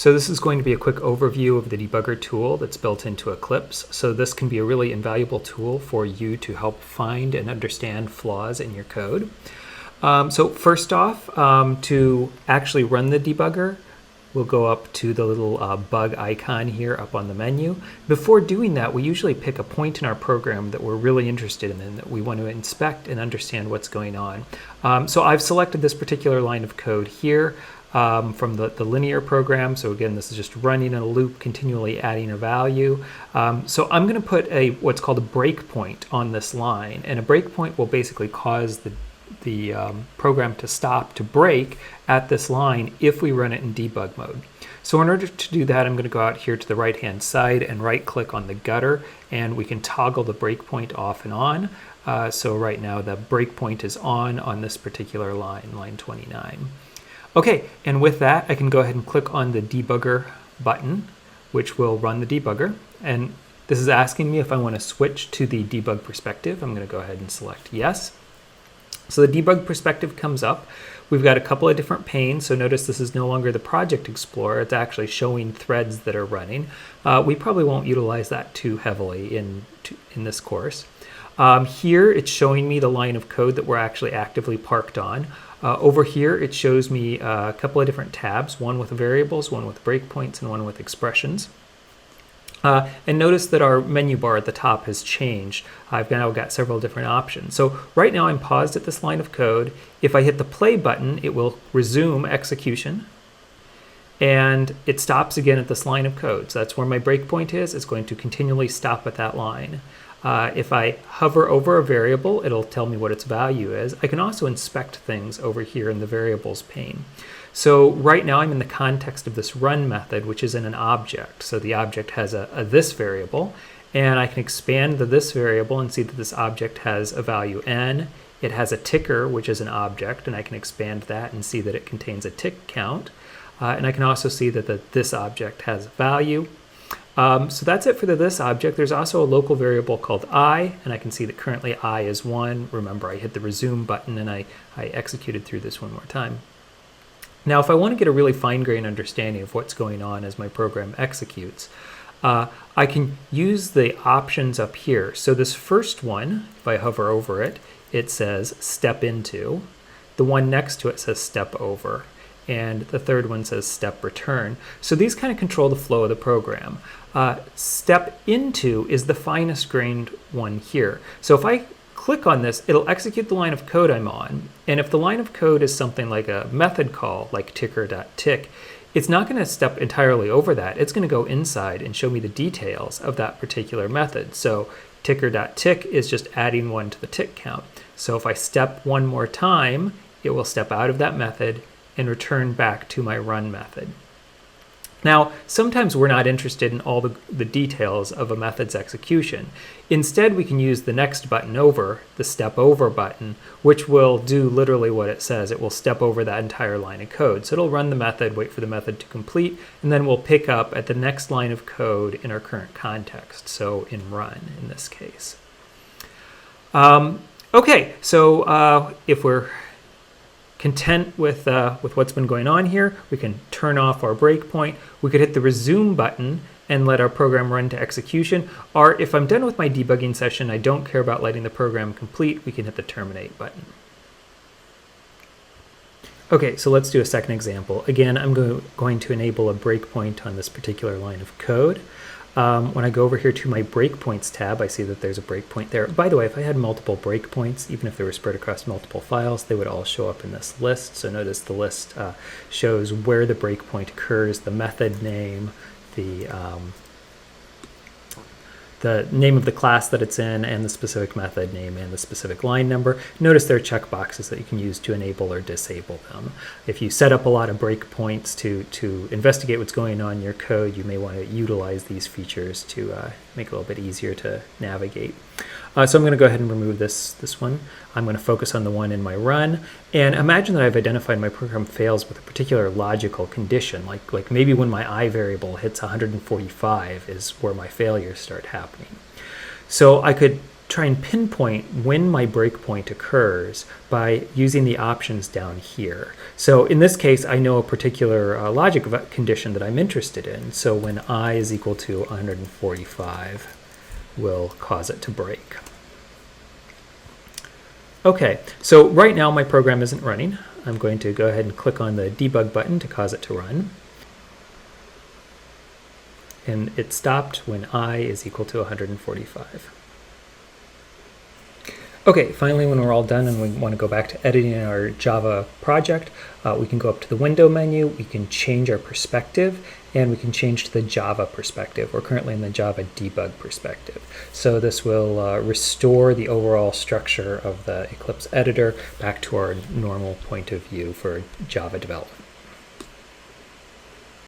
So this is going to be a quick overview of the debugger tool that's built into Eclipse. So this can be a really invaluable tool for you to help find and understand flaws in your code. So first off, to actually run the debugger, we'll go up to the little bug icon here up on the menu. Before doing that, we usually pick a point in our program that we're really interested in and that we want to inspect and understand what's going on. So I've selected this particular line of code here from the linear program. So again, this is just running in a loop, continually adding a value. So I'm going to put what's called a breakpoint on this line, and a breakpoint will basically cause the program to stop, to break at this line if we run it in debug mode. So in order to do that, I'm going to go out here to the right hand side and right click on the gutter, and we can toggle the breakpoint off and on. So right now the breakpoint is on this particular line, line 29. Okay, and with that I can go ahead and click on the debugger button, which will run the debugger. And this is asking me if I want to switch to the debug perspective. I'm going to go ahead and select yes. So the debug perspective comes up. We've got a couple of different panes, so notice this is no longer the project explorer, it's actually showing threads that are running. We probably won't utilize that too heavily in this course. Here it's showing me the line of code that we're actually actively parked on. Over here it shows me a couple of different tabs, one with variables, one with breakpoints, and one with expressions. And notice that our menu bar at the top has changed. I've now got several different options. So right now I'm paused at this line of code. If I hit the play button, it will resume execution. And it stops again at this line of code. So that's where my breakpoint is. It's going to continually stop at that line. If I hover over a variable, it'll tell me what its value is. I can also inspect things over here in the variables pane. So right now I'm in the context of this run method, which is in an object. So the object has a this variable, and I can expand the this variable and see that this object has a value n. It has a ticker, which is an object, and I can expand that and see that it contains a tick count. And I can also see that this object has value. So that's it for the this object. There's also a local variable called I, and I can see that currently I is 1. Remember, I hit the resume button and I executed through this one more time. Now, if I want to get a really fine-grained understanding of what's going on as my program executes, I can use the options up here. So this first one, if I hover over it, it says step into. The one next to it says step over. And the third one says step return. So these kind of control the flow of the program. Step into is the finest grained one here. So if I click on this, it'll execute the line of code I'm on. And if the line of code is something like a method call, like ticker.tick, it's not going to step entirely over that. It's going to go inside and show me the details of that particular method. So ticker.tick is just adding 1 to the tick count. So if I step one more time, it will step out of that method and return back to my run method. Now, sometimes we're not interested in all the details of a method's execution. Instead, we can use the next button over, the step over button, which will do literally what it says. It will step over that entire line of code. So it'll run the method, wait for the method to complete, and then we'll pick up at the next line of code in our current context, so in run in this case. Okay, so if we're content with what's been going on here, we can turn off our breakpoint. We could hit the resume button and let our program run to execution. Or if I'm done with my debugging session, I don't care about letting the program complete, we can hit the terminate button. Okay, so let's do a second example. Again, I'm going to enable a breakpoint on this particular line of code. When I go over here to my breakpoints tab, I see that there's a breakpoint there. By the way, if I had multiple breakpoints, even if they were spread across multiple files, they would all show up in this list. So notice the list shows where the breakpoint occurs, the method name, the name of the class that it's in, and the specific method name and the specific line number. Notice there are checkboxes that you can use to enable or disable them. If you set up a lot of breakpoints to investigate what's going on in your code, you may want to utilize these features to make it a little bit easier to navigate. So I'm going to go ahead and remove this one. I'm going to focus on the one in my run. And imagine that I've identified my program fails with a particular logical condition, like maybe when my I variable hits 145 is where my failures start happening. So I could try and pinpoint when my breakpoint occurs by using the options down here. So in this case, I know a particular logic condition that I'm interested in. So when I is equal to 145 will cause it to break. Okay, so right now my program isn't running. I'm going to go ahead and click on the debug button to cause it to run. And it stopped when I is equal to 145. Okay, finally, when we're all done and we want to go back to editing our Java project, we can go up to the window menu, we can change our perspective, and we can change to the Java perspective. We're currently in the Java debug perspective. So this will restore the overall structure of the Eclipse editor back to our normal point of view for Java development.